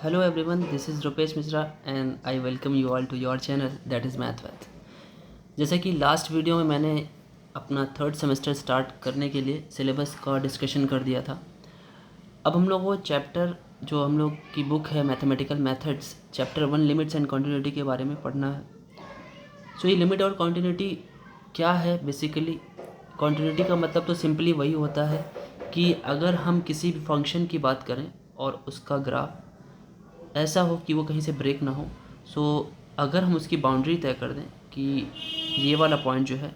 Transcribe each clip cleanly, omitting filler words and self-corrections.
Hello everyone, this is Rupesh Mishra and I welcome you all to your channel that is Math With। जैसे कि last video में मैंने अपना third semester start करने के लिए सिलेबस का डिस्कशन कर दिया था। अब हम लोग वो चैप्टर जो हम लोग की बुक है mathematical methods chapter 1 limits and continuity के बारे में पढ़ना है। सो ये लिमिट और कॉन्टिन्यूटी क्या है? बेसिकली कॉन्टिन्यूटी का मतलब तो सिंपली वही होता है कि अगर हम किसी भी फंक्शन की बात करें और उसका ग्राफ ऐसा हो कि वो कहीं से ब्रेक ना हो। सो अगर हम उसकी बाउंड्री तय कर दें कि ये वाला पॉइंट जो है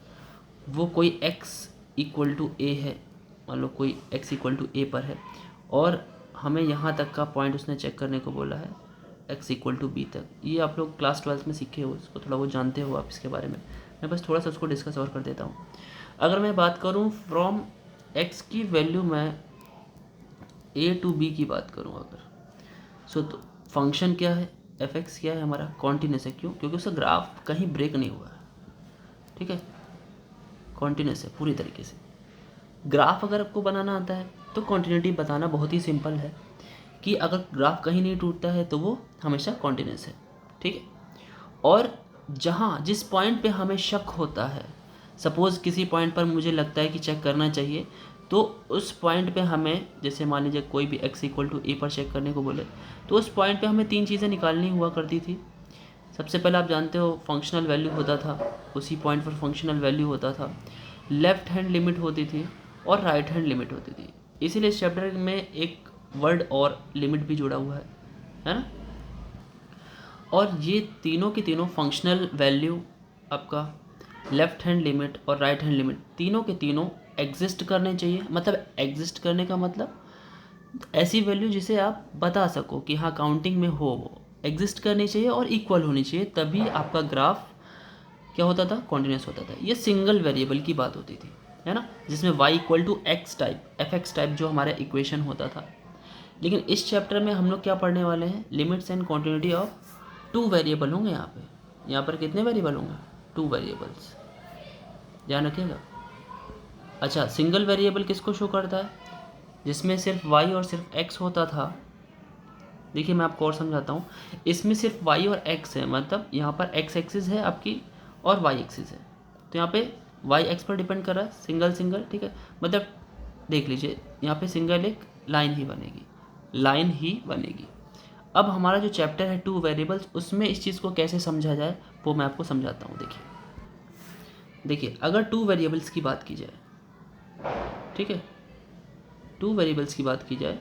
वो कोई x इक्वल टू ए है, मान लो कोई x इक्वल टू ए पर है और हमें यहाँ तक का पॉइंट उसने चेक करने को बोला है x इक्वल टू बी तक। ये आप लोग क्लास 12 में सीखे हो, इसको थोड़ा बहुत जानते हो आप इसके बारे में। मैं बस थोड़ा सा उसको डिस्कस और कर देता हूँ। अगर मैं बात करूँ फ्रॉम x की वैल्यू मैं a टू b की बात करूँ अगर, सो तो फंक्शन क्या है, एफ एक्स क्या है हमारा, कॉन्टिन्यूस है। क्यों? क्योंकि उसका ग्राफ कहीं ब्रेक नहीं हुआ है, ठीक है, कॉन्टिन्यूस है पूरी तरीके से। ग्राफ अगर आपको बनाना आता है तो कॉन्टिन्यूटी बताना बहुत ही सिंपल है कि अगर ग्राफ कहीं नहीं टूटता है तो वो हमेशा कॉन्टिन्यूस है, ठीक है। और जहाँ जिस पॉइंट पे हमें शक होता है, सपोज़ किसी पॉइंट पर मुझे लगता है कि चेक करना चाहिए, तो उस पॉइंट पे हमें, जैसे मान लीजिए कोई भी x इक्वल टू ए पर चेक करने को बोले, तो उस पॉइंट पे हमें 3 चीज़ें निकालनी हुआ करती थी। सबसे पहले आप जानते हो फंक्शनल वैल्यू होता था, उसी पॉइंट पर फंक्शनल वैल्यू होता था, लेफ़्ट हैंड लिमिट होती थी और राइट हैंड लिमिट होती थी। इसीलिए इस चैप्टर में एक वर्ड और लिमिट भी जुड़ा हुआ है ना। और ये तीनों की तीनों फंक्शनल वैल्यू, आपका लेफ़्ट हैंड लिमिट और राइट हैंड लिमिट, तीनों के तीनों एग्जिस्ट करने चाहिए। मतलब एग्जिस्ट करने का मतलब ऐसी वैल्यू जिसे आप बता सको कि हाँ काउंटिंग में हो, वो एग्जिस्ट करनी चाहिए और इक्वल होनी चाहिए, तभी आपका ग्राफ क्या होता था, कॉन्टिन्यूस होता था। ये सिंगल वेरिएबल की बात होती थी, है ना, जिसमें y equal to x type f x type जो हमारा इक्वेशन होता था। लेकिन इस चैप्टर में हम लोग क्या पढ़ने वाले हैं, limits and continuity of 2 variable होंगे। यहाँ पर कितने वेरिएबल होंगे, 2 वेरिएबल्स, ध्यान रखिएगा। अच्छा, सिंगल वेरिएबल किसको शो करता है, जिसमें सिर्फ y और सिर्फ x होता था। देखिए मैं आपको और समझाता हूँ, इसमें सिर्फ y और x है, मतलब यहाँ पर x एक्सिस है आपकी और y एक्सिस है, तो यहाँ पे y x पर डिपेंड कर रहा है, सिंगल सिंगल, ठीक है। मतलब देख लीजिए यहाँ पे सिंगल एक लाइन ही बनेगी, लाइन ही बनेगी। अब हमारा जो चैप्टर है 2 वेरिएबल्स, उसमें इस चीज़ को कैसे समझा जाए वो मैं आपको समझाता हूँ। देखिए अगर 2 वेरिएबल्स की बात की जाए, ठीक है, 2 वेरिएबल्स की बात की जाए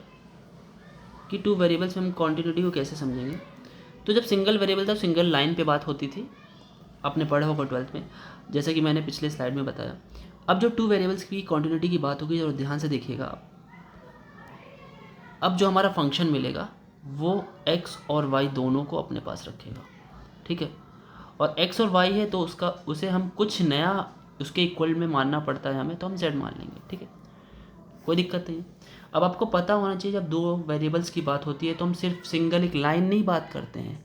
कि 2 वेरिएबल्स में हम क्वांटिटी को कैसे समझेंगे, तो जब सिंगल वेरिएबल था सिंगल लाइन पे बात होती थी, आपने पढ़ा होगा 12th में, जैसे कि मैंने पिछले स्लाइड में बताया। अब जो 2 वेरिएबल्स की क्वांटिटी की बात होगी, और ध्यान से देखिएगा आप, अब जो हमारा फंक्शन मिलेगा वो x और y दोनों को अपने पास रखेगा, ठीक है। और x और y है तो उसे हम कुछ नया उसके इक्वल में मानना पड़ता है हमें, तो हम z मान लेंगे, ठीक है, कोई दिक्कत नहीं। अब आपको पता होना चाहिए जब 2 वेरिएबल्स की बात होती है तो हम सिर्फ सिंगल एक लाइन नहीं बात करते हैं।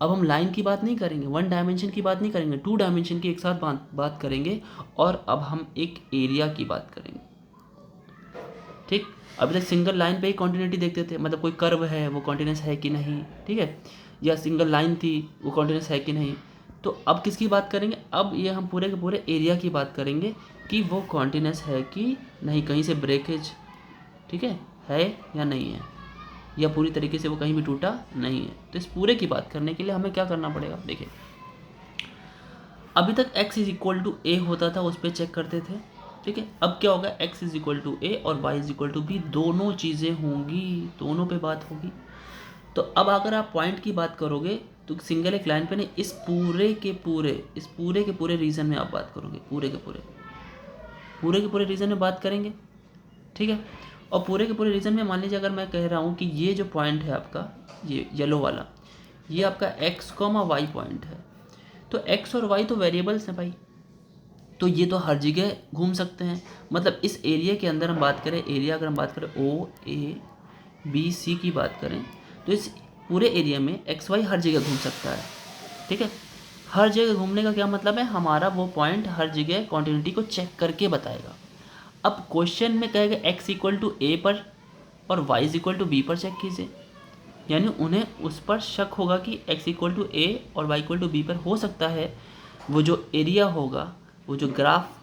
अब हम लाइन की बात नहीं करेंगे, 1 डायमेंशन की बात नहीं करेंगे, 2 डायमेंशन की एक साथ बात करेंगे। और अब हम एक एरिया की बात करेंगे, ठीक। अभी तक सिंगल लाइन पे ही कॉन्टिन्यूटी देखते थे, मतलब कोई कर्व है वो कॉन्टिन्यूस है कि नहीं, ठीक है, या सिंगल लाइन थी वो कॉन्टिन्यूस है कि नहीं। तो अब किसकी बात करेंगे, अब ये हम पूरे के पूरे एरिया की बात करेंगे कि वो कॉन्टिन्यूस है कि नहीं, कहीं से ब्रेकेज, ठीक है या नहीं है, या पूरी तरीके से वो कहीं भी टूटा नहीं है। तो इस पूरे की बात करने के लिए हमें क्या करना पड़ेगा, देखिए अभी तक x इज इक्वल टू ए होता था, उस पर चेक करते थे, ठीक है। अब क्या होगा, x is equal to A और y is equal to B, दोनों चीज़ें होंगी, दोनों पे बात होगी। तो अब अगर आप पॉइंट की बात करोगे तो सिंगल एक लाइन पे नहीं, इस पूरे के पूरे रीजन में आप बात करोगे, पूरे के पूरे रीजन में बात करेंगे, ठीक है। और पूरे के पूरे रीजन में मान लीजिए अगर मैं कह रहा हूँ कि ये जो पॉइंट है आपका, ये येलो वाला, ये आपका x, y पॉइंट है, तो x और y तो वेरिएबल्स हैं भाई, तो ये तो हर जगह घूम सकते हैं। मतलब इस एरिया के अंदर हम बात करें, एरिया अगर हम बात करें ओ ए बी सी की बात करें, तो इस पूरे एरिया में एक्स वाई हर जगह घूम सकता है, ठीक है। हर जगह घूमने का क्या मतलब है, हमारा वो पॉइंट हर जगह कॉन्टिन्यूटी को चेक करके बताएगा। अब क्वेश्चन में कहेगा x इक्वल टू ए पर और y is equal to B पर चेक कीजिए, यानी उन्हें उस पर शक होगा कि x इक्वल टू ए और y इक्वल टू बी पर हो सकता है वो जो एरिया होगा, वो जो ग्राफ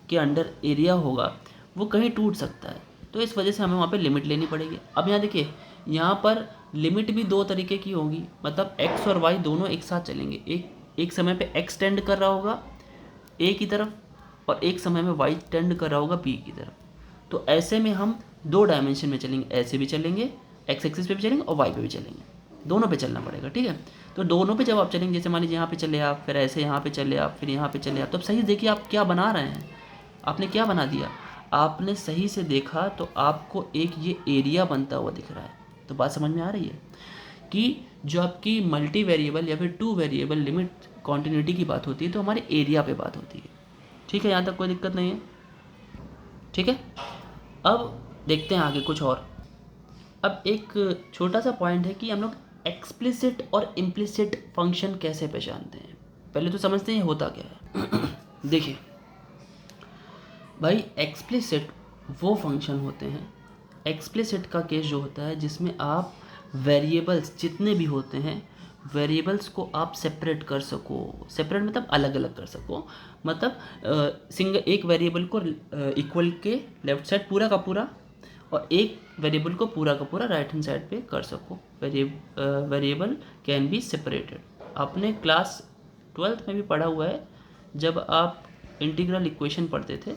के अंडर एरिया होगा वो कहीं टूट सकता है। तो इस वजह से हमें वहाँ पे लिमिट लेनी पड़ेगी। अब यहाँ देखिए, यहाँ पर लिमिट भी दो तरीके की होगी, मतलब x और y दोनों एक साथ चलेंगे। एक समय पे x टेंड कर रहा होगा a की तरफ और एक समय में y टेंड कर रहा होगा b की तरफ। तो ऐसे में हम दो डायमेंशन में चलेंगे, ऐसे भी चलेंगे, x एक्सिस पे भी चलेंगे और y पे भी चलेंगे, दोनों पे चलना पड़ेगा, ठीक है। तो दोनों पे जब आप चलेंगे, जैसे मान लीजिए यहाँ पे चले आप, फिर ऐसे यहाँ पे चले आप, फिर यहाँ पे चले आप, तो अब सही देखिए आप क्या बना रहे हैं। आपने क्या बना दिया, आपने सही से देखा तो आपको एक ये एरिया बनता हुआ दिख रहा है। तो बात समझ में आ रही है कि जो आपकी मल्टी वेरिएबल या फिर टू वेरिएबल लिमिट कॉन्टिन्यूटी की बात होती है तो हमारे एरिया पे बात होती है, ठीक है। यहाँ तक कोई दिक्कत नहीं है, ठीक है। अब देखते हैं आगे कुछ और। अब एक छोटा सा पॉइंट है कि हम लोग एक्सप्लिसिट और इम्प्लिसिट फंक्शन कैसे पहचानते हैं। पहले तो समझते हैं होता क्या है। देखिए भाई, एक्सप्लिसिट वो फंक्शन होते हैं, एक्सप्लिसिट का केस जो होता है जिसमें आप वेरिएबल्स जितने भी होते हैं, वेरिएबल्स को आप सेपरेट कर सको। सेपरेट मतलब अलग अलग कर सको, मतलब सिंगल एक वेरिएबल को इक्वल के लेफ्ट साइड पूरा का पूरा और एक वेरिएबल को पूरा का पूरा राइट हैंड साइड पे कर सको। Variable can be separated. आपने क्लास 12th में भी पढ़ा हुआ है, जब आप इंटीग्रल इक्वेशन पढ़ते थे,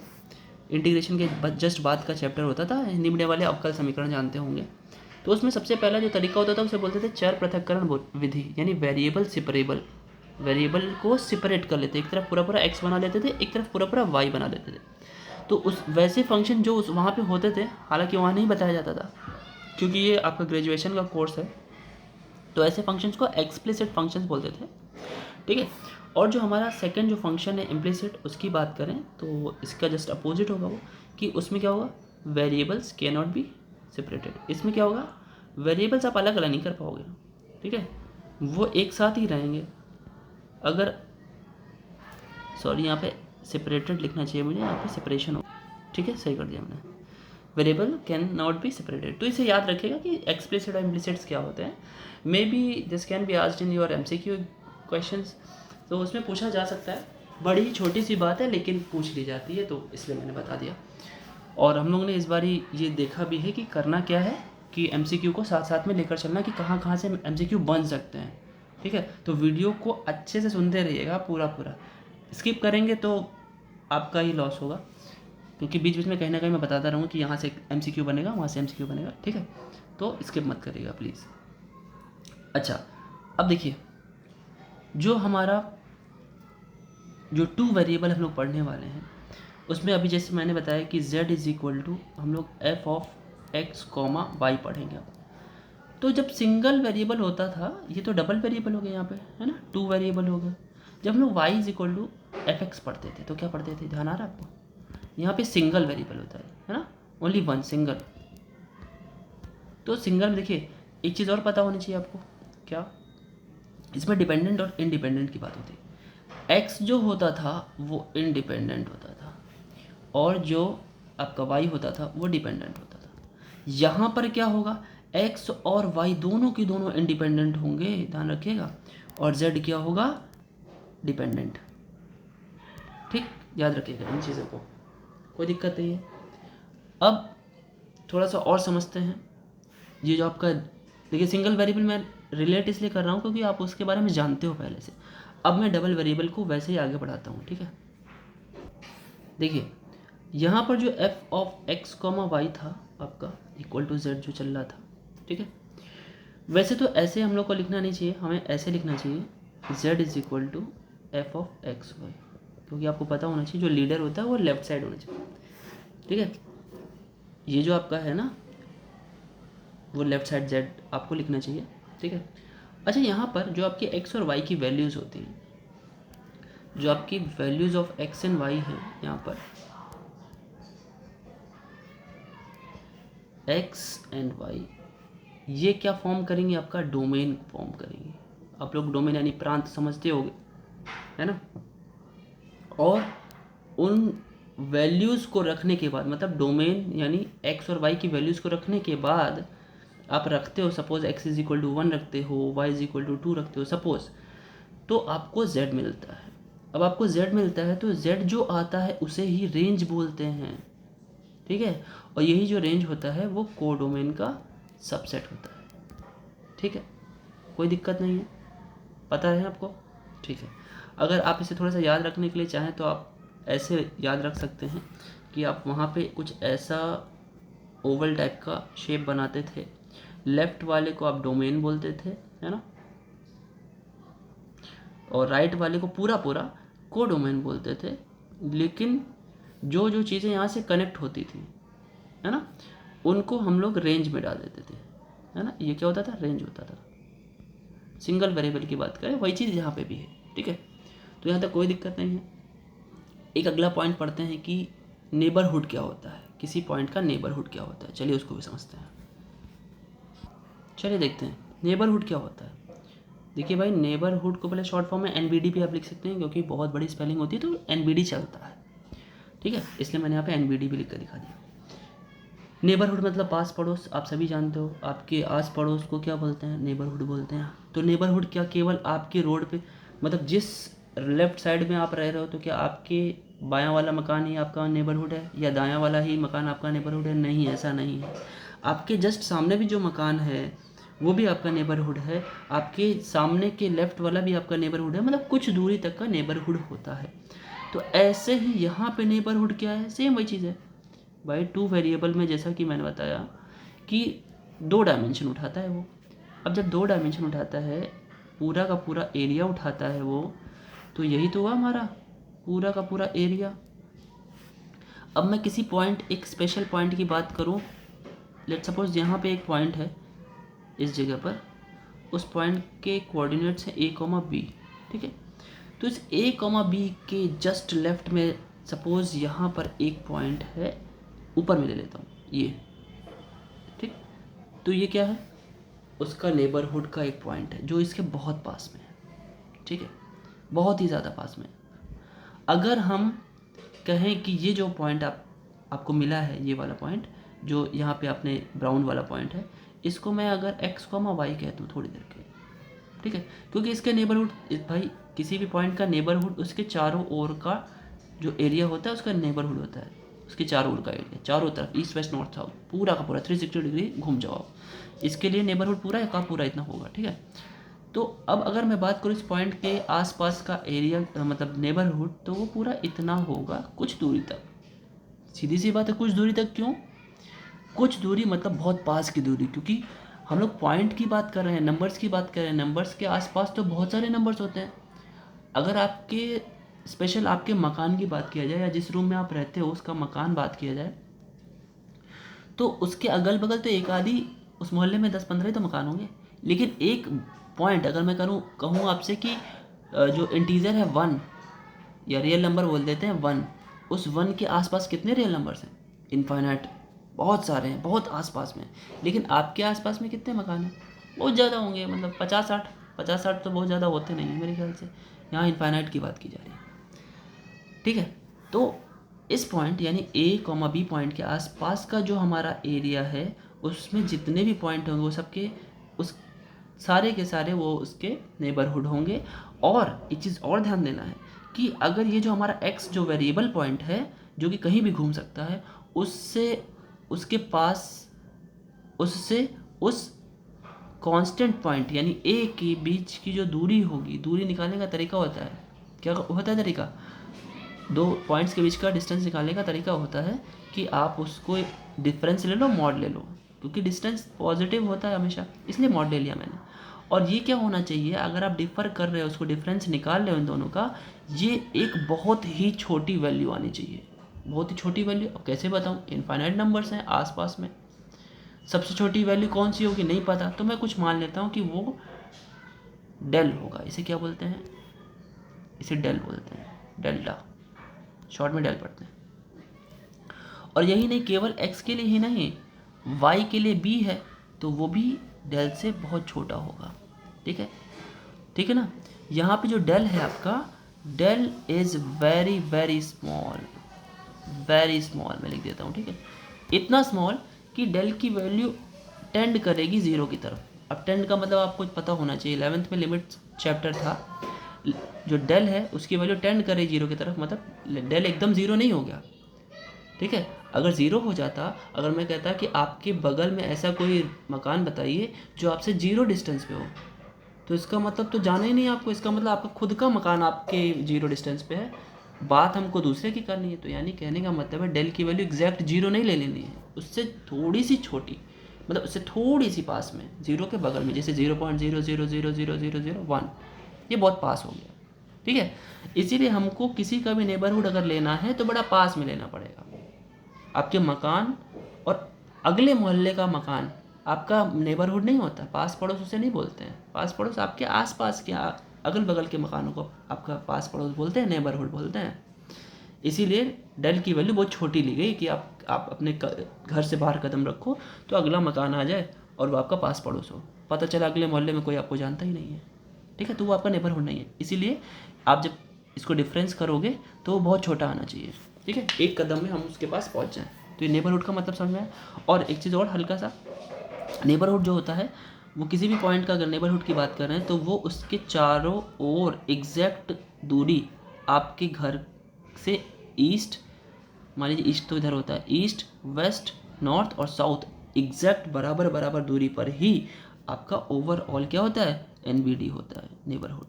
इंटीग्रेशन के जस्ट बाद का चैप्टर होता था, हिंदी मीडियम वाले अवकल समीकरण जानते होंगे। तो उसमें सबसे पहला जो तरीका होता था उसे बोलते थे चर पृथक्करण विधि, यानी वेरिएबल सेपरेबल। वेरिएबल को सेपरेट कर लेते, एक तरफ पूरा पूरा x बना लेते थे, एक तरफ पूरा पूरा y बना लेते थे। तो उस वैसे फंक्शन जो उस वहाँ पे होते थे, हालांकि वहाँ नहीं बताया जाता था क्योंकि ये आपका ग्रेजुएशन का कोर्स है, तो ऐसे फंक्शंस को एक्सप्लिसिट फंक्शंस बोलते थे, ठीक है। और जो हमारा सेकंड जो फंक्शन है इम्प्लिसिट, उसकी बात करें तो इसका जस्ट अपोजिट होगा वो, कि उसमें क्या होगा, variables can not be separated. इसमें क्या होगा, वेरिएबल्स आप अलग अलग नहीं कर पाओगे, ठीक है, वो एक साथ ही रहेंगे। अगर सॉरी यहाँ पे सेपरेटेड लिखना चाहिए मुझे, यहाँ पे सेपरेशन हो, ठीक है, सही कर दिया मैंने। Variable can not be separated, तो इसे याद रखिएगा कि एक्सप्लिसिट और इम्प्लिसिट्स क्या होते हैं। May be this can be asked in your MCQ questions, तो उसमें पूछा जा सकता है। बड़ी छोटी सी बात है लेकिन पूछ ली जाती है, तो इसलिए मैंने बता दिया। और हम लोग ने इस बारी ये देखा भी है कि करना क्या है, कि MCQ को साथ साथ में लेकर चलना, कि कहाँ कहाँ से MCQ बन सकते हैं, ठीक है। तो वीडियो को अच्छे से सुनते रहिएगा पूरा पूरा, स्किप करेंगे तो आपका ही लॉस होगा, क्योंकि बीच बीच में कहीं ना कहीं मैं बताता रहूँगा कि यहाँ से MCQ बनेगा, वहाँ से MCQ बनेगा, ठीक है। तो स्किप मत करिएगा प्लीज़। अच्छा, अब देखिए, जो हमारा जो टू वेरिएबल हम लोग पढ़ने वाले हैं उसमें अभी जैसे मैंने बताया कि z इज़ इक्वल टू हम लोग f(x, y) पढ़ेंगे। अब तो जब सिंगल वेरिएबल होता था, ये तो डबल वेरिएबल हो गया यहाँ पे, है ना, टू वेरिएबल हो गया। जब हम लोग y is equal to f(x) पढ़ते थे तो क्या पढ़ते थे, ध्यान आ रहा है आपको, यहाँ पे सिंगल वेरिएबल होता है ना, ओनली वन, सिंगल। तो सिंगल में देखिए एक चीज़ और पता होनी चाहिए आपको, क्या, इसमें डिपेंडेंट और इंडिपेंडेंट की बात होती है। x जो होता था वो इंडिपेंडेंट होता था और जो आपका y होता था वो डिपेंडेंट होता था। यहाँ पर क्या होगा, x और y दोनों की दोनों इंडिपेंडेंट होंगे, ध्यान रखिएगा, और z क्या होगा, डिपेंडेंट, ठीक, याद रखिएगा इन चीज़ों को, कोई दिक्कत नहीं है। अब थोड़ा सा और समझते हैं। ये जो आपका देखिए सिंगल वेरिएबल मैं रिलेट इसलिए कर रहा हूँ क्योंकि आप उसके बारे में जानते हो पहले से। अब मैं डबल वेरिएबल को वैसे ही आगे बढ़ाता हूँ, ठीक है। देखिए यहाँ पर जो f(x, y) था आपका इक्वल टू z जो चल रहा था, ठीक है। वैसे तो ऐसे हम लोग को लिखना नहीं चाहिए, हमें ऐसे लिखना चाहिए z is equal to f(x, y), क्योंकि आपको पता होना चाहिए जो लीडर होता है वो लेफ्ट साइड होना चाहिए, ठीक है। ये जो आपका है ना वो लेफ्ट साइड z आपको लिखना चाहिए, ठीक है। अच्छा, यहाँ पर जो आपकी x और y की वैल्यूज़ होती हैं, जो आपकी values of x and y हैं, यहाँ पर x एंड y ये क्या फॉर्म करेंगे, आपका डोमेन फॉर्म करेंगे। आप लोग डोमेन यानी प्रांत समझते होंगे, है ना। और उन वैल्यूज़ को रखने के बाद, मतलब डोमेन यानी x और y की वैल्यूज़ को रखने के बाद आप रखते हो, suppose x is equal to 1 रखते हो, y इज इक्वल टू 2 रखते हो सपोज, तो आपको z मिलता है। अब आपको z मिलता है तो z जो आता है उसे ही रेंज बोलते हैं, ठीक है। और यही जो रेंज होता है वो कोडोमेन का सबसेट होता है, ठीक है। कोई दिक्कत नहीं है, पता है आपको, ठीक है। अगर आप इसे थोड़ा सा याद रखने के लिए चाहें तो आप ऐसे याद रख सकते हैं कि आप वहाँ पे कुछ ऐसा ओवल टाइप का शेप बनाते थे, लेफ्ट वाले को आप डोमेन बोलते थे, है ना, और राइट वाले को पूरा पूरा कोडोमेन बोलते थे। लेकिन जो जो चीज़ें यहाँ से कनेक्ट होती थी, है ना, उनको हम लोग रेंज में डाल देते थे, है ना। ये क्या होता था, रेंज होता था। सिंगल वेरिएबल की बात करें, वही चीज़ यहाँ पे भी है, ठीक है। तो यहाँ तक कोई दिक्कत नहीं है। एक अगला पॉइंट पढ़ते हैं कि नेबरहुड क्या होता है, किसी पॉइंट का नेबरहुड क्या होता है। चलिए उसको भी समझते हैं। चलिए देखते हैं नेबरहुड क्या होता है। देखिए भाई, नेबरहुड को पहले शॉर्ट फॉर्म में एनबीडी भी आप लिख सकते हैं, क्योंकि बहुत बड़ी स्पेलिंग होती है तो एनबीडी चलता है, ठीक है। इसलिए मैंने यहाँ पे एनबीडी भी लिख कर दिखा दिया। नेबरहुड मतलब पास पड़ोस, आप सभी जानते हो। आपके आस पड़ोस को क्या बोलते हैं, नेबरहुड बोलते हैं। तो नेबरहुड क्या केवल आपके रोड पे, मतलब जिस लेफ्ट साइड में आप रह रहे हो, तो क्या आपके बायां वाला मकान ही आपका नेबरहुड है, या दायां वाला ही मकान आपका नेबरहुड है? नहीं, ऐसा नहीं है। आपके जस्ट सामने भी जो मकान है वो भी आपका नेबरहुड है, आपके सामने के लेफ्ट वाला भी आपका नेबरहुड है, मतलब कुछ दूरी तक का नेबरहुड होता है। तो ऐसे ही यहाँ पे नेबरहुड क्या है, सेम वही चीज़ है भाई। 2 वेरिएबल में जैसा कि मैंने बताया कि 2 डायमेंशन उठाता है वो। अब जब 2 डायमेंशन उठाता है, पूरा का पूरा एरिया उठाता है वो, तो यही तो हुआ हमारा पूरा का पूरा एरिया। अब मैं किसी पॉइंट, एक स्पेशल पॉइंट की बात करूं, लेट सपोज यहाँ पे एक पॉइंट है इस जगह पर, उस पॉइंट के कोऑर्डिनेट्स हैं a, b, ठीक है। तो इस a, b के जस्ट लेफ्ट में सपोज यहाँ पर एक पॉइंट है, ऊपर में ले लेता हूँ ये, ठीक। तो ये क्या है, उसका नेबरहुड का एक पॉइंट है जो इसके बहुत पास में है, ठीक है, बहुत ही ज़्यादा पास में। अगर हम कहें कि ये जो पॉइंट आपको मिला है, ये वाला पॉइंट जो यहाँ पे आपने ब्राउन वाला पॉइंट है, इसको मैं अगर x, y कहता हूँ थोड़ी देर के, ठीक है, क्योंकि इसके नेबरहुड, भाई किसी भी पॉइंट का नेबरहुड उसके चारों ओर का जो एरिया होता है उसका नेबरहुड होता है, उसके चारों ओर का एरिया, चारों तरफ ईस्ट वेस्ट नॉर्थ साउथ पूरा का पूरा 360 डिग्री घूम जाओ, इसके लिए नेबरहुड पूरा का पूरा इतना होगा, ठीक है। तो अब अगर मैं बात करूँ इस पॉइंट के आसपास का एरिया, मतलब नेबरहुड, तो वो पूरा इतना होगा कुछ दूरी तक। सीधी सी बात है, कुछ दूरी तक क्यों, कुछ दूरी मतलब बहुत पास की दूरी, क्योंकि हम लोग पॉइंट की बात कर रहे हैं, नंबर्स की बात कर रहे हैं। नंबर्स के आसपास तो बहुत सारे नंबर्स होते हैं। अगर आपके स्पेशल आपके मकान की बात किया जाए, या जिस रूम में आप रहते हो उसका मकान बात किया जाए, तो उसके अगल बगल तो एक आधी, उस मोहल्ले में 10-15 तो मकान होंगे। लेकिन एक पॉइंट अगर मैं कहूँ आपसे कि जो इंटीजर है 1, या रियल नंबर बोल देते हैं 1, उस 1 के आसपास कितने रियल नंबर्स हैं, इनफाइनाइट, बहुत सारे हैं, बहुत आसपास में। लेकिन आपके आसपास में कितने मकान हैं, बहुत ज़्यादा होंगे, मतलब 50-60 तो बहुत ज़्यादा होते नहीं हैं मेरे ख्याल से। यहाँ इनफाइनाइट की बात की जा रही है, ठीक है। तो इस पॉइंट यानी a, b पॉइंट के आसपास का जो हमारा एरिया है, उसमें जितने भी पॉइंट होंगे वो सबके, उस सारे के सारे वो उसके नेबरहुड होंगे। और एक चीज़ और ध्यान देना है कि अगर ये जो हमारा x जो वेरिएबल पॉइंट है, जो कि कहीं भी घूम सकता है, उससे उसके पास, उससे उस कांस्टेंट पॉइंट यानी a के बीच की जो दूरी होगी, दूरी निकालने का तरीका होता है, क्या होता है तरीका, 2 पॉइंट्स के बीच का डिस्टेंस निकालने का तरीका होता है कि आप उसको डिफरेंस ले लो, मॉड ले लो, क्योंकि डिस्टेंस पॉजिटिव होता है हमेशा, इसलिए मॉड ले लिया मैंने। और ये क्या होना चाहिए, अगर आप डिफ़र कर रहे हो, उसको डिफरेंस निकाल रहे हो इन दोनों का, ये एक बहुत ही छोटी वैल्यू आनी चाहिए, बहुत ही छोटी वैल्यू। अब कैसे बताऊँ, इनफाइनाइट नंबर्स हैं आसपास में, सबसे छोटी वैल्यू कौन सी होगी नहीं पता, तो मैं कुछ मान लेता हूँ कि वो डेल होगा। इसे क्या बोलते हैं, इसे डेल बोलते हैं, डेल्टा, शॉर्ट में डेल पढ़ते हैं। और यही नहीं, केवल x के लिए ही नहीं, y के लिए b है तो वो भी डेल से बहुत छोटा होगा, ठीक है, ठीक है ना। यहाँ पे जो डेल है आपका, del is very very small, very small मैं लिख देता हूँ, ठीक है, इतना स्मॉल कि डेल की वैल्यू टेंड करेगी ज़ीरो की तरफ। अब टेंड का मतलब आपको पता होना चाहिए, 11th में लिमिट चैप्टर था, जो डेल है उसकी वैल्यू टेंड करे ज़ीरो की तरफ, मतलब डेल एकदम ज़ीरो नहीं हो गया, ठीक है। अगर ज़ीरो हो जाता, अगर मैं कहता कि आपके बगल में ऐसा कोई मकान बताइए जो आपसे ज़ीरो डिस्टेंस पे हो, तो इसका मतलब तो जाना ही नहीं आपको, इसका मतलब आपका खुद का मकान आपके ज़ीरो डिस्टेंस पे है, बात हमको दूसरे की करनी है। तो यानी कहने का मतलब है डेल की वैल्यू एग्जैक्ट जीरो नहीं ले लेनी है, उससे थोड़ी सी छोटी, मतलब उससे थोड़ी सी पास में, जीरो के बगल में, जैसे 0.0000001, ये बहुत पास हो गया, ठीक है। इसीलिए हमको किसी का भी नेबरहुड अगर लेना है तो बड़ा पास में लेना पड़ेगा। आपके मकान और अगले मोहल्ले का मकान आपका नेबरहुड नहीं होता, पास पड़ोस उसे नहीं बोलते हैं। पास पड़ोस आपके आसपास के अगल बगल के मकानों को आपका पास पड़ोस बोलते हैं, नेबरहुड बोलते हैं। इसीलिए डेल की वैल्यू बहुत छोटी ली गई कि आप अपने घर से बाहर कदम रखो तो अगला मकान आ जाए और वो आपका पास पड़ोस हो, पता चला अगले मोहल्ले में कोई आपको जानता ही नहीं है, ठीक है, तो वो आपका नेबरहुड नहीं है। इसीलिए आप जब इसको डिफरेंस करोगे तो वो बहुत छोटा आना चाहिए, ठीक है, एक कदम में हम उसके पास पहुंच जाएं। तो ये नेबरहुड का मतलब समझ में आया। और एक चीज़ और हल्का सा, नेबरहुड जो होता है वो किसी भी पॉइंट का अगर नेबरहुड की बात कर रहे हैं तो वो उसके चारों ओर एग्जैक्ट दूरी आपके घर से ईस्ट, मान लीजिए ईस्ट तो इधर होता है, ईस्ट वेस्ट नॉर्थ और साउथ एग्जैक्ट बराबर बराबर दूरी पर ही आपका ओवरऑल क्या होता है, एनबीडी होता है, नेबरहुड।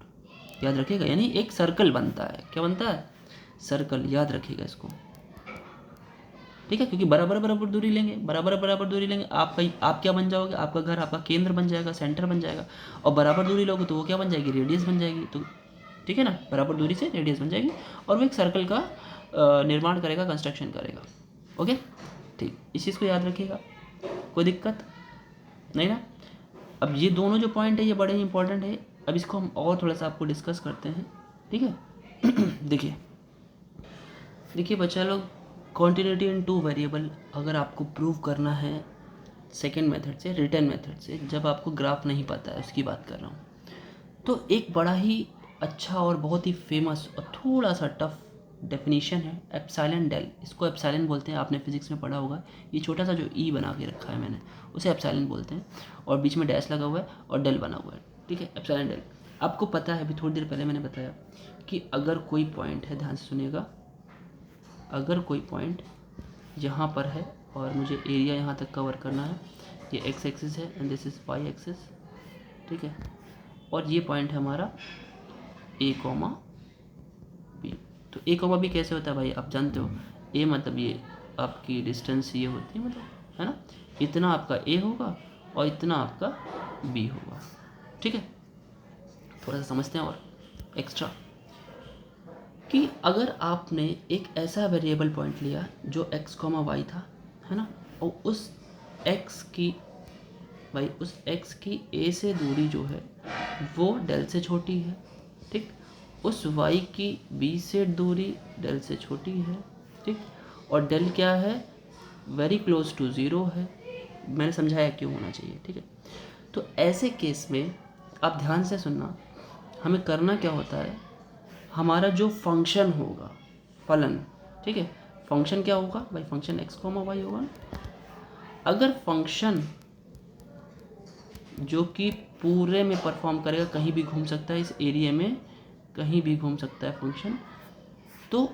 याद रखिएगा, यानी एक सर्कल बनता है, क्या बनता है, सर्कल, याद रखिएगा इसको, ठीक है। क्योंकि बराबर बराबर दूरी लेंगे, बराबर बराबर दूरी लेंगे, आप क्या बन जाओगे, आपका घर आपका केंद्र बन जाएगा, सेंटर बन जाएगा। और बराबर दूरी लोगे तो वो क्या बन जाएगी, रेडियस बन जाएगी। तो ठीक है ना, बराबर दूरी से रेडियस बन जाएगी और वो एक सर्कल का निर्माण करेगा, कंस्ट्रक्शन करेगा। ओके, ठीक, इस चीज़ को याद रखिएगा, कोई दिक्कत नहीं ना। अब ये दोनों जो पॉइंट है ये बड़े ही इंपॉर्टेंट है। अब इसको हम और थोड़ा सा आपको डिस्कस करते हैं, ठीक है। देखिए बच्चा लोग, कॉन्टिन्यूटी इन टू वेरिएबल अगर आपको प्रूव करना है सेकेंड मेथड से, रिटर्न मेथड से, जब आपको ग्राफ नहीं पता है उसकी बात कर रहा हूँ, तो एक बड़ा ही अच्छा और बहुत ही फेमस और थोड़ा सा टफ डेफिनेशन है एप्सिलॉन डेल। इसको एप्सिलॉन बोलते हैं, आपने फिजिक्स में पढ़ा होगा। ये छोटा सा जो ई बना के रखा है मैंने, उसे एप्सिलॉन बोलते हैं, और बीच में डैश लगा हुआ है और डेल बना हुआ है, ठीक है, एप्सिलॉन डेल। आपको पता है, अभी थोड़ी देर पहले मैंने बताया कि अगर कोई पॉइंट है, ध्यान से सुनिएगा, अगर कोई पॉइंट यहाँ पर है और मुझे एरिया यहाँ तक कवर करना है, ये एक्स एक्सिस है and this is why axis, ठीक है, और ये पॉइंट है हमारा ए कॉमा बी। तो ए कॉमा बी कैसे होता है भाई, आप जानते हो, ए मतलब ये आपकी डिस्टेंस ये होती है, मतलब, है ना, इतना आपका ए होगा और इतना आपका बी होगा, ठीक है। थोड़ा सा समझते हैं और एक्स्ट्रा, कि अगर आपने एक ऐसा वेरिएबल पॉइंट लिया जो x, y था, है ना, और उस x की, भाई उस x की a से दूरी जो है वो डेल से छोटी है, ठीक, उस y की b से दूरी डेल से छोटी है, ठीक, और डेल क्या है, वेरी क्लोज टू ज़ीरो है। मैंने समझाया क्यों होना चाहिए, ठीक है। तो ऐसे केस में आप ध्यान से सुनना, हमें करना क्या होता है, हमारा जो फंक्शन होगा, फलन, ठीक है, फंक्शन क्या होगा भाई, फंक्शन x, y होगा ना। अगर फंक्शन जो कि पूरे में परफॉर्म करेगा, कहीं भी घूम सकता है, इस एरिया में कहीं भी घूम सकता है फंक्शन, तो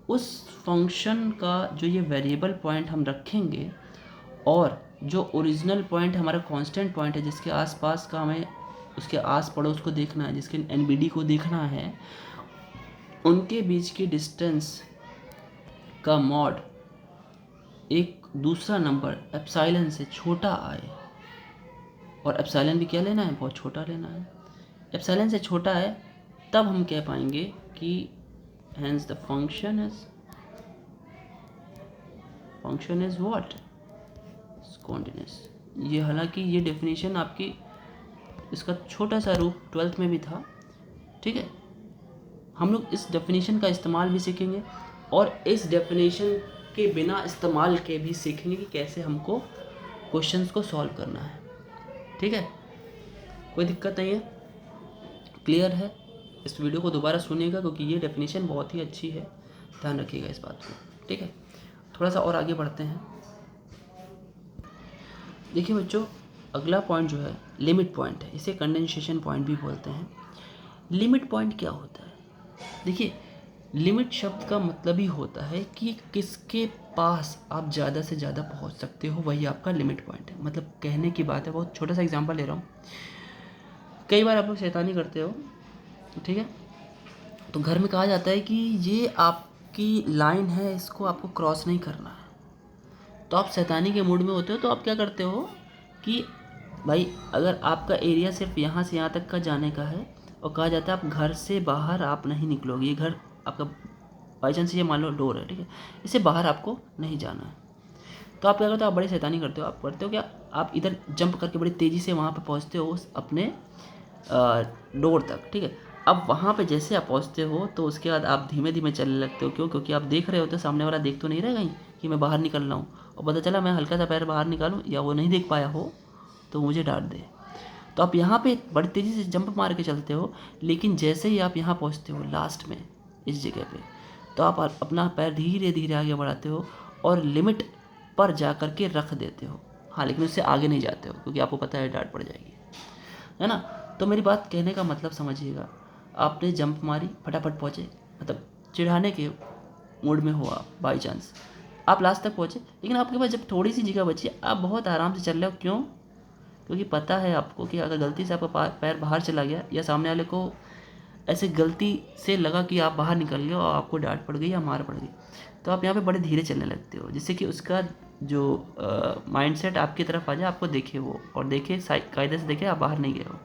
उस फंक्शन का जो ये वेरिएबल पॉइंट हम रखेंगे और जो ओरिजिनल पॉइंट हमारा कांस्टेंट पॉइंट है, जिसके आसपास का हमें उसके आस पड़ोस को देखना है, जिसके एनबीडी को देखना है, उनके बीच की डिस्टेंस का मॉड एक दूसरा नंबर एप्सिलॉन से छोटा आए, और एप्सिलॉन भी क्या लेना है, बहुत छोटा लेना है, एप्सिलॉन से छोटा है, तब हम कह पाएंगे कि hence the function is what, continuous. ये हालांकि ये डेफिनेशन आपकी, इसका छोटा सा रूप 12th में भी था, ठीक है। हम लोग इस डेफिनेशन का इस्तेमाल भी सीखेंगे और इस डेफिनेशन के बिना इस्तेमाल के भी सीखेंगे कि कैसे हमको क्वेश्चंस को सॉल्व करना है, ठीक है, कोई दिक्कत नहीं है, क्लियर है। इस वीडियो को दोबारा सुनिएगा क्योंकि ये डेफिनेशन बहुत ही अच्छी है, ध्यान रखिएगा इस बात को, ठीक है। थोड़ा सा और आगे बढ़ते हैं। देखिए बच्चों, अगला पॉइंट जो है लिमिट पॉइंट है, इसे कंडेंसेशन पॉइंट भी बोलते हैं। लिमिट पॉइंट क्या होता है? देखिए, लिमिट शब्द का मतलब ही होता है कि किसके पास आप ज़्यादा से ज़्यादा पहुंच सकते हो, वही आपका लिमिट पॉइंट है। मतलब कहने की बात है, बहुत छोटा सा एग्जांपल ले रहा हूँ। कई बार आप लोग शैतानी करते हो, ठीक है, तो घर में कहा जाता है कि ये आपकी लाइन है, इसको आपको क्रॉस नहीं करना है। तो आप शैतानी के मूड में होते हो, तो आप क्या करते हो कि भाई अगर आपका एरिया सिर्फ यहाँ से यहाँ तक का जाने का है और कहा जाता है आप घर से बाहर आप नहीं निकलोगे, ये घर आपका बाई चांस ये मान लो डोर है, ठीक है, इससे बाहर आपको नहीं जाना है, तो आप क्या करते हो? आप बड़ी शैतानी करते हो। आप करते हो क्या? आप इधर जंप करके बड़ी तेज़ी से वहाँ पे पहुँचते हो उस अपने डोर तक, ठीक है। अब वहाँ पे जैसे आप पहुँचते हो तो उसके बाद आप धीमे धीमे चलने लगते हो। क्यों? क्योंकि आप देख रहे होते हो सामने वाला देख तो नहीं रहा कहीं कि मैं बाहर निकल रहा हूँ, और पता चला मैं हल्का सा पैर बाहर निकालूँ या वो नहीं देख पाया हो तो मुझे डांट दे। तो आप यहाँ पे बड़ी तेज़ी से जंप मार के चलते हो, लेकिन जैसे ही आप यहाँ पहुँचते हो लास्ट में इस जगह पे, तो आप अपना पैर धीरे धीरे आगे बढ़ाते हो और लिमिट पर जा कर के रख देते हो। हाँ, लेकिन उससे आगे नहीं जाते हो क्योंकि आपको पता है डांट पड़ जाएगी, है ना। तो मेरी बात कहने का मतलब समझिएगा, आपने जंप मारी, फटाफट पहुँचे, मतलब चिढ़ाने के मूड में हो आप, बाई चांस आप लास्ट तक पहुँचे, लेकिन आपके पास जब थोड़ी सी जगह बची, आप बहुत आराम से चल रहे हो। क्यों? क्योंकि पता है आपको कि अगर गलती से आपका पैर बाहर चला गया या सामने वाले को ऐसे गलती से लगा कि आप बाहर निकल गए और आपको डांट पड़ गई या मार पड़ गई, तो आप यहाँ पे बड़े धीरे चलने लगते हो, जिससे कि उसका जो माइंडसेट आपकी तरफ आ जाए, आपको देखे वो और देखे कायदे से देखे आप बाहर नहीं गए हो।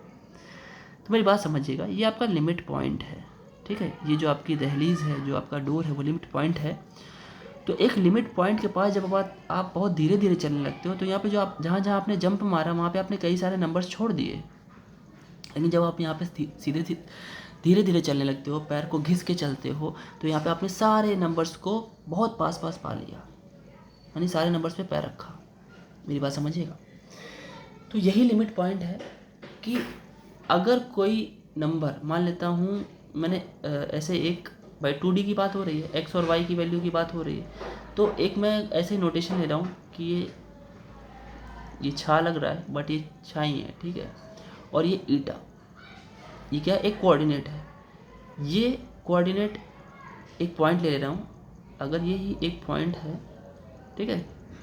तो मेरी बात समझिएगा, ये आपका लिमिट पॉइंट है, ठीक है। ये जो आपकी दहलीज है, जो आपका डोर है, वो लिमिट पॉइंट है। तो एक लिमिट पॉइंट के पास जब आप बहुत धीरे धीरे चलने लगते हो, तो यहाँ पे जो आप जहाँ जहाँ आपने जंप मारा वहाँ पे आपने कई सारे नंबर्स छोड़ दिए, लेकिन जब आप यहाँ पे सीधे धीरे धीरे चलने लगते हो, पैर को घिस के चलते हो, तो यहाँ पे आपने सारे नंबर्स को बहुत पास पास पा लिया, यानी सारे नंबर्स पे पैर रखा। मेरी बात समझिएगा। तो यही लिमिट पॉइंट है कि अगर कोई नंबर मान लेता हूँ मैंने, ऐसे एक भाई 2D की बात हो रही है, एक्स और वाई की वैल्यू की बात हो रही है, तो एक मैं ऐसे नोटेशन ले रहा हूँ कि ये छा लग रहा है बट ये छा ही है, ठीक है, और ये ईटा, ये क्या? एक कोऑर्डिनेट है। ये कोऑर्डिनेट एक पॉइंट ले रहा हूँ, अगर ये ही एक पॉइंट है, ठीक है,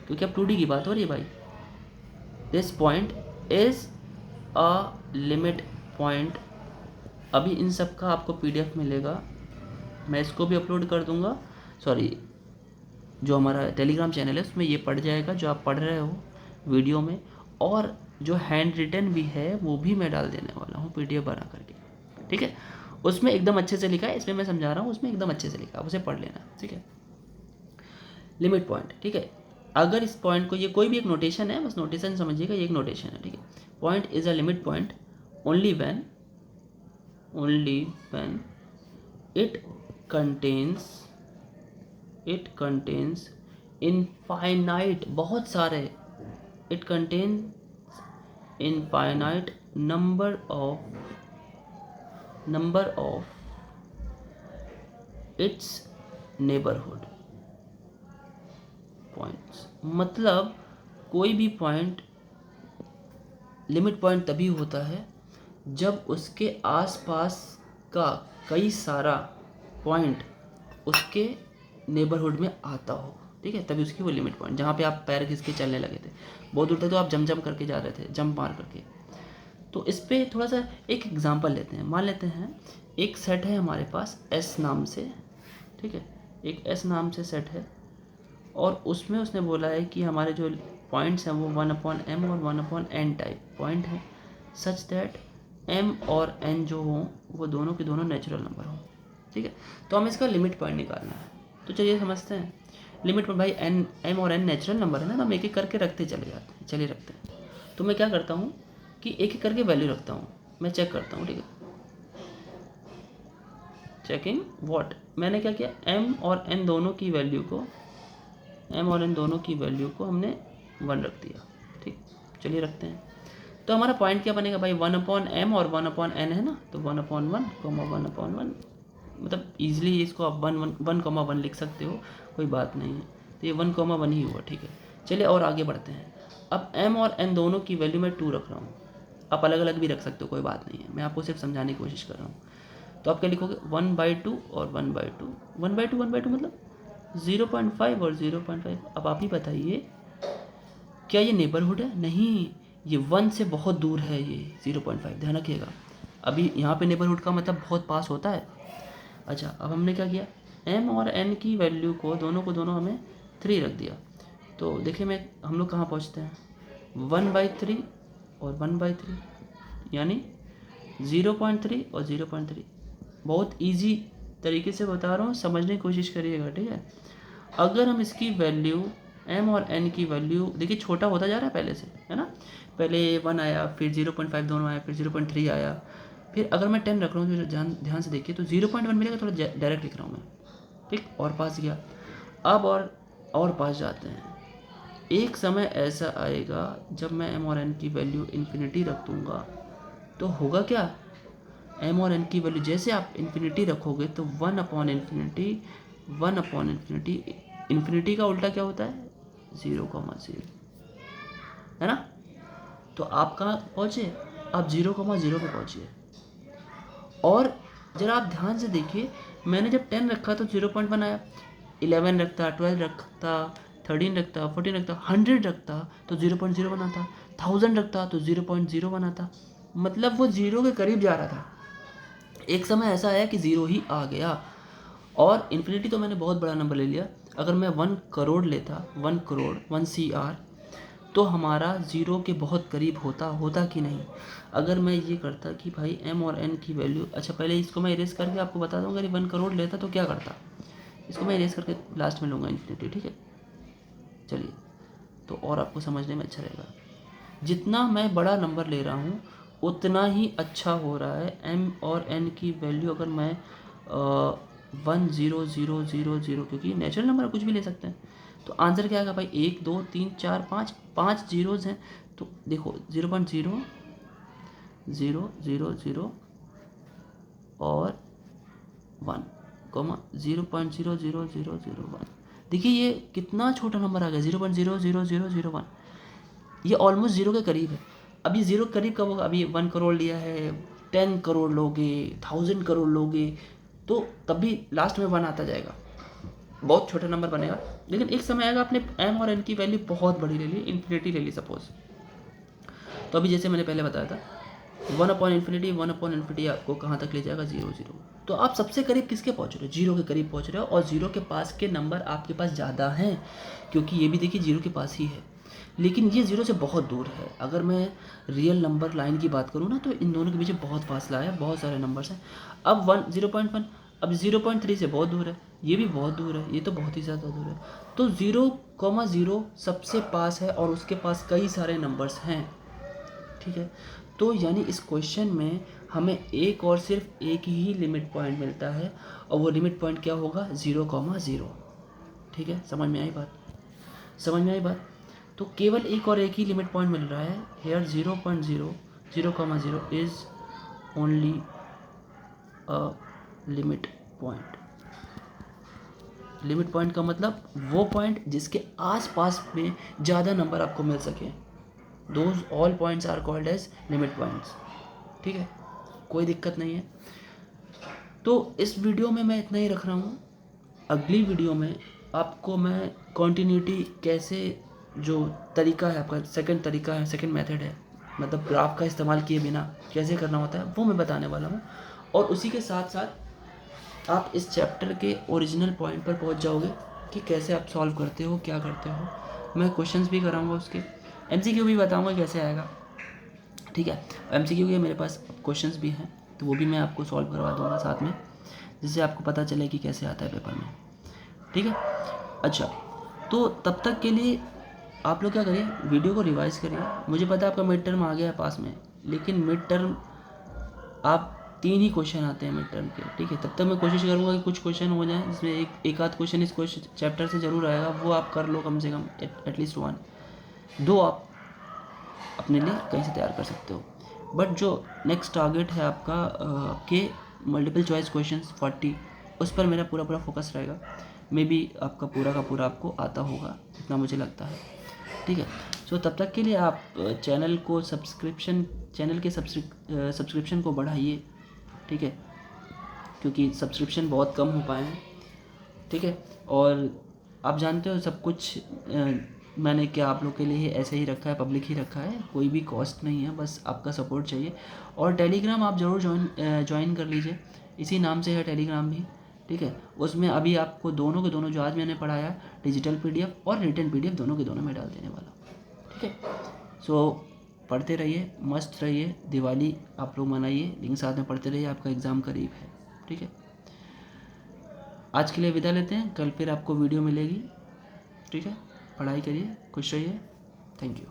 क्योंकि अब 2D की बात हो रही है भाई। This point is a limit point. अभी इन सब का आपको PDF मिलेगा, मैं इसको भी अपलोड कर दूंगा, सॉरी, जो हमारा टेलीग्राम चैनल है उसमें ये पढ़ जाएगा जो आप पढ़ रहे हो वीडियो में, और जो हैंड रिटन भी है वो भी मैं डाल देने वाला हूँ PDF बना करके, ठीक है। उसमें एकदम अच्छे से लिखा है, इसमें मैं समझा रहा हूँ, उसमें एकदम अच्छे से लिखा है, उसे पढ़ लेना, ठीक है। लिमिट पॉइंट, ठीक है। अगर इस पॉइंट को, ये कोई भी एक नोटेशन है, बस नोटेशन समझिएगा, ये एक नोटेशन है, ठीक है। Point is a limit point only when it contains infinite, बहुत सारे, it contains infinite number of its neighborhood points। मतलब कोई भी पॉइंट लिमिट पॉइंट तभी होता है जब उसके आसपास का कई सारा पॉइंट उसके नेबरहुड में आता हो, ठीक है, तभी उसकी वो लिमिट पॉइंट। जहाँ पे आप पैर घिस के चलने लगे थे, बहुत दूर तक तो आप जंप करके जा रहे थे, जंप मार करके। तो इस पर थोड़ा सा एक एग्जांपल लेते हैं। मान लेते हैं एक सेट है हमारे पास S नाम से, ठीक है, एक S नाम से सेट है, और उसमें उसने बोला है कि हमारे जो पॉइंट्स हैं वो 1/m और 1/n टाइप पॉइंट है, सच दैट m और n जो हों वो दोनों के दोनों नेचुरल नंबर हों, ठीक है। तो हमें इसका लिमिट पॉइंट निकालना है, तो चलिए समझते हैं। लिमिट पॉइंट भाई m और n नेचुरल नंबर है ना, तो हम एक एक करके रखते चले जाते हैं, चलिए रखते हैं। तो मैं क्या करता हूँ कि एक एक करके वैल्यू रखता हूँ, मैं चेक करता हूँ, ठीक है। चेकिंग व्हाट, मैंने क्या किया, m और n दोनों की वैल्यू को हमने 1 रख दिया, ठीक। चलिए रखते हैं। तो हमारा पॉइंट क्या बनेगा भाई, 1/m और 1/n है ना, तो 1/1, 1/1, मतलब ईजिली इसको आप 1 लिख सकते हो, कोई बात नहीं है। तो ये 1,1 ही हुआ, ठीक है। चलिए और आगे बढ़ते हैं। अब m और n दोनों की वैल्यू मैं 2 रख रहा हूँ, आप अलग अलग भी रख सकते हो, कोई बात नहीं है, मैं आपको सिर्फ समझाने की कोशिश कर रहा हूँ। तो आप क्या लिखोगे 1/2 और 1/2, 1/2 1/2 मतलब 0.5 और 0.5। अब आप ही बताइए क्या ये नेबरहुड है? नहीं, ये 1 से बहुत दूर है, ये 0.5, ध्यान रखिएगा। अभी यहाँ पे नेबरहुड का मतलब बहुत पास होता है। अच्छा, अब हमने क्या किया, m और n की वैल्यू को दोनों हमें 3 रख दिया। तो देखिए हम लोग कहाँ पहुँचते हैं, 1/3 और 1/3 यानी 0.3 और 0.3। बहुत इजी तरीके से बता रहा हूँ, समझने की कोशिश करिएगा, ठीक है। अगर हम इसकी वैल्यू m और n की वैल्यू देखिए छोटा होता जा रहा है पहले से, है ना, पहले 1 आया, फिर 0.5 दोनों आया, फिर 0.3 आया, फिर अगर मैं 10 रख रहा हूँ तो ध्यान से देखिए तो 0.1 मिलेगा, थोड़ा डायरेक्ट लिख रहा हूँ मैं, ठीक, और पास गया। अब और पास जाते हैं। एक समय ऐसा आएगा जब मैं m और n की वैल्यू इन्फिनिटी रख दूँगा तो होगा क्या, m और n की वैल्यू जैसे आप इन्फिनिटी रखोगे तो 1/इन्फिनिटी, 1/इन्फिनिटी, इन्फिनिटी का उल्टा क्या होता है 0,0, है ना। तो आप कहाँ पहुँचे, आप 0,0 पे पहुँचिए। और जरा आप ध्यान से देखिए, मैंने जब 10 रखा तो 0.1 आया, 11 रखता, 12 रखता, 13 रखता, 14 रखता, 100 रखता तो 0.0 बनाता, 1000 रखता तो 0.0 बनाता, मतलब वो 0 के करीब जा रहा था। एक समय ऐसा आया कि 0 ही आ गया। और इन्फिनिटी तो मैंने बहुत बड़ा नंबर ले लिया, अगर मैं 1 करोड़ लेता, 1 करोड़ 1 CR, तो हमारा 0 के बहुत करीब होता कि नहीं। अगर मैं ये करता कि भाई m और n की वैल्यू, अच्छा पहले इसको मैं इरेज करके आपको बता दूँ, अगर 1 करोड़ लेता तो क्या करता, इसको मैं इरेज करके लास्ट में लूँगा इन्फिनिटी, ठीक है। चलिए, तो और आपको समझने में अच्छा रहेगा, जितना मैं बड़ा नंबर ले रहा हूँ उतना ही अच्छा हो रहा है। m और n की वैल्यू अगर मैं 10000, क्योंकि नेचुरल नंबर कुछ भी ले सकते हैं, तो आंसर क्या आएगा भाई, 1 2 3 4 5, 5 जीरोज़ हैं, तो देखो 0.0 0 0 0 और 1, 0.00001। देखिए ये कितना छोटा नंबर आ गया, 0.00001, ये ऑलमोस्ट 0 के करीब है। अभी 0 के करीब कब होगा, अभी 1 करोड़ लिया है, 10 करोड़ लोगे, 1000 करोड़ लोगे, तो तब भी लास्ट में 1 आता जाएगा, बहुत छोटा नंबर बनेगा। लेकिन एक समय आएगा आपने m और n की वैल्यू बहुत बड़ी ले ली, इन्फिनिटी ले ली सपोज, तो अभी जैसे मैंने पहले बताया था 1/इन्फिनिटी आपको कहाँ तक ले जाएगा, 0 तो आप सबसे करीब किसके पहुँच रहे हो, 0 के करीब पहुँच रहे हो, और 0 के पास के नंबर आपके पास ज़्यादा हैं, क्योंकि ये भी देखिए 0 के पास ही है, लेकिन ये 0 से बहुत दूर है। अगर मैं रियल नंबर लाइन की बात करूँ ना, तो इन दोनों के बीच बहुत फासला है, बहुत सारे नंबर्स हैं। अब 0.1, अब 0.3 से बहुत दूर है, ये भी बहुत दूर है, ये तो बहुत ही ज़्यादा दूर है। तो 0,0 सबसे पास है और उसके पास कई सारे नंबर्स हैं, ठीक है। तो यानी इस क्वेश्चन में हमें एक और सिर्फ एक ही लिमिट पॉइंट मिलता है, और वो लिमिट पॉइंट क्या होगा, 0,0, ठीक है। समझ में आई बात, समझ में आई बात। तो केवल एक और एक ही लिमिट पॉइंट मिल रहा है here, 0.0 is only a limit point. Limit point का मतलब वो पॉइंट जिसके आसपास में ज़्यादा नंबर आपको मिल सके, those all points are called as limit points, ठीक है, कोई दिक्कत नहीं है। तो इस वीडियो में मैं इतना ही रख रहा हूँ, अगली वीडियो में आपको मैं कॉन्टीन्यूटी कैसे, जो तरीका है आपका, सेकंड तरीका है, सेकंड मेथड है, मतलब ग्राफ का इस्तेमाल किए बिना कैसे करना होता है, वो मैं बताने वाला हूँ। और उसी के साथ साथ आप इस चैप्टर के ओरिजिनल पॉइंट पर पहुँच जाओगे कि कैसे आप सॉल्व करते हो, क्या करते हो। मैं क्वेश्चंस भी कराऊंगा, उसके MCQ भी बताऊंगा कैसे आएगा, ठीक है। MCQ के मेरे पास क्वेश्चंस भी हैं, तो वो भी मैं आपको सॉल्व करवा दूंगा साथ में, जिससे आपको पता चले कि कैसे आता है पेपर में, ठीक है। अच्छा, तो तब तक के लिए आप लोग क्या करिए, वीडियो को रिवाइज़ करिए। मुझे पता है आपका मिड टर्म आ गया है पास में, लेकिन मिड टर्म आप 3 ही क्वेश्चन आते हैं मिड टर्म के, ठीक है। तब तक मैं कोशिश करूँगा कि कुछ क्वेश्चन हो जाए जिसमें एक आध क्वेश्चन इस क्वेश्चन चैप्टर से ज़रूर आएगा, वो आप कर लो कम से कम, एटलीस्ट 1 2 आप अपने लिए कहीं से तैयार कर सकते हो। बट जो नेक्स्ट टारगेट है आपका के मल्टीपल चॉइस क्वेश्चंस 40, उस पर मेरा पूरा फोकस रहेगा। मे बी आपका पूरा का पूरा आपको आता होगा, इतना मुझे लगता है, ठीक है। सो तब तक के लिए आप चैनल के सब्सक्रिप्शन को बढ़ाइए, ठीक है, क्योंकि सब्सक्रिप्शन बहुत कम हो पाए हैं, ठीक है। और आप जानते हो सब कुछ मैंने क्या आप लोग के लिए ऐसे ही रखा है, पब्लिक ही रखा है, कोई भी कॉस्ट नहीं है, बस आपका सपोर्ट चाहिए। और टेलीग्राम आप ज़रूर ज्वाइन कर लीजिए, इसी नाम से है टेलीग्राम भी, ठीक है। उसमें अभी आपको दोनों के दोनों जो आज मैंने पढ़ाया, डिजिटल PDF और रिटन PDF दोनों के दोनों में डाल देने वाला, ठीक है। सो पढ़ते रहिए, मस्त रहिए, दिवाली आप लोग मनाइए, लेकिन साथ में पढ़ते रहिए, आपका एग्ज़ाम करीब है, ठीक है। आज के लिए विदा लेते हैं, कल फिर आपको वीडियो मिलेगी, ठीक है। पढ़ाई करिए, खुश रहिए, थैंक यू।